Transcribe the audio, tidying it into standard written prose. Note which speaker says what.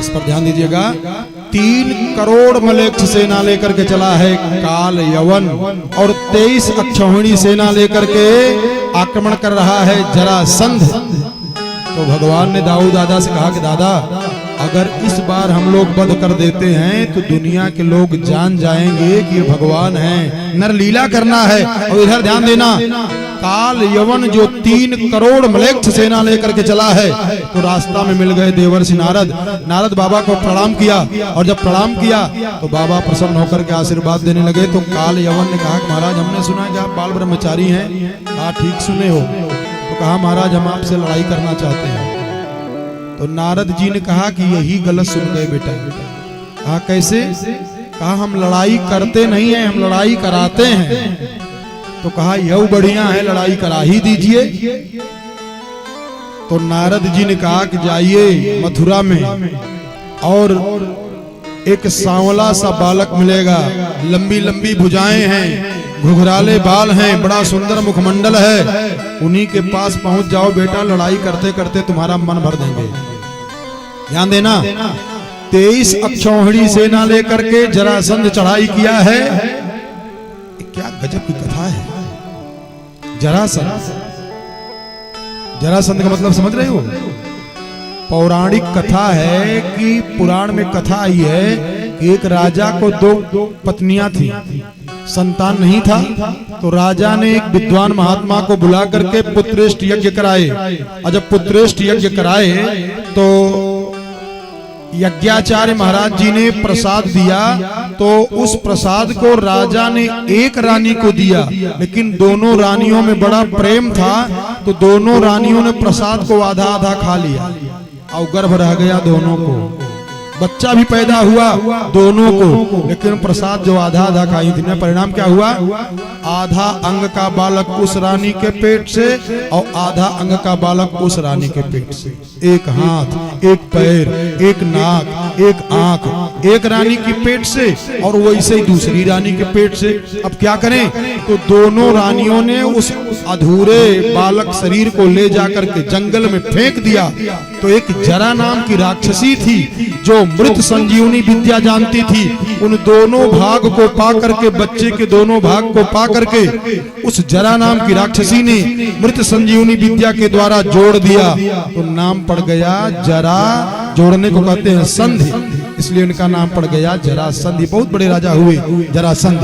Speaker 1: इस पर ध्यान दीजिएगा। 3 करोड़ मलेच्छ सेना लेकर के चला है काल यवन, और 23 अक्षौहिणी सेना लेकर के आक्रमण कर रहा है जरासंध। तो भगवान ने दाऊद दादा से कहा कि दादा, अगर इस बार हम लोग वध कर देते हैं तो दुनिया के लोग जान जाएंगे कि ये भगवान हैं, नरलीला करना है। और इधर ध्यान देना, काल यवन जो 3 करोड़ मलेच्छ सेना लेकर के चला है, तो रास्ता में मिल गए देवर्षि नारद। नारद बाबा को प्रणाम किया, और जब प्रणाम किया तो बाबा प्रसन्न होकर के आशीर्वाद देने लगे। तो काल यवन ने कहा, महाराज हमने सुना कि आप बाल ब्रह्मचारी हैं। कहा ठीक सुने हो। तो कहा महाराज हम आपसे लड़ाई करना चाहते हैं। तो नारद जी ने कहा कि यही गलत सुन गए बेटा। कहा कैसे? कहा हम लड़ाई करते नहीं हैं, हम लड़ाई कराते हैं। तो कहा यह बढ़िया है, लड़ाई करा ही दीजिए। तो नारद जी ने कहा कि जाइए मथुरा में, और एक सांवला सा बालक मिलेगा, लंबी लंबी भुजाएं हैं, घुघराले बाल हैं, बड़ा सुंदर मुखमंडल है, उन्हीं के पास पहुंच जाओ बेटा, लड़ाई करते करते तुम्हारा मन भर देंगे। ध्यान देना, 23 अक्षौहिणी सेना लेकर के जरासंध चढ़ाई किया है। क्या गजब की कथा है। जरासंध का मतलब समझ रहे हो? पौराणिक कथा है कि पुराण में कथा आई है कि एक राजा को 2 पत्नियां थी, संतान नहीं था। तो राजा ने एक विद्वान महात्मा को बुला करके पुत्रेष्ट यज्ञ कराए, और जब पुत्रेष्ट यज्ञ कराए तो यज्ञाचार्य महाराज जी ने प्रसाद दिया। तो उस प्रसाद को राजा ने एक रानी को दिया, लेकिन दोनों रानियों में बड़ा प्रेम था, तो दोनों रानियों ने प्रसाद को आधा आधा खा लिया, और गर्भ रह गया दोनों को। बच्चा भी पैदा हुआ दोनों को, लेकिन प्रसाद जो आधा आधा खाई थी ना, परिणाम क्या हुआ? आधा अंग का बालक उस रानी के पेट से, और आधा अंग का बालक उस रानी के पेट से। एक हाथ, एक पैर, एक नाक, एक आंख, एक रानी की पेट से, और वैसे ही दूसरी रानी के पेट से। अब क्या करें? तो दोनों रानियों ने उस अधूरे बालक शरीर को ले जाकर के जंगल में फेंक दिया। तो एक जरा नाम की राक्षसी थी जो मृत संजीवनी विद्या जानती थी, उन दोनों भाग को पा करके, बच्चे के दोनों भाग को पा करके, उस जरा नाम की राक्षसी ने मृत संजीवनी विद्या के द्वारा जोड़ दिया। तो नाम पड़ गया जरा। जोड़ने को कहते हैं संधि, इसलिए उनका नाम पड़ गया जरासंध। बहुत बड़े राजा हुए जरासंध।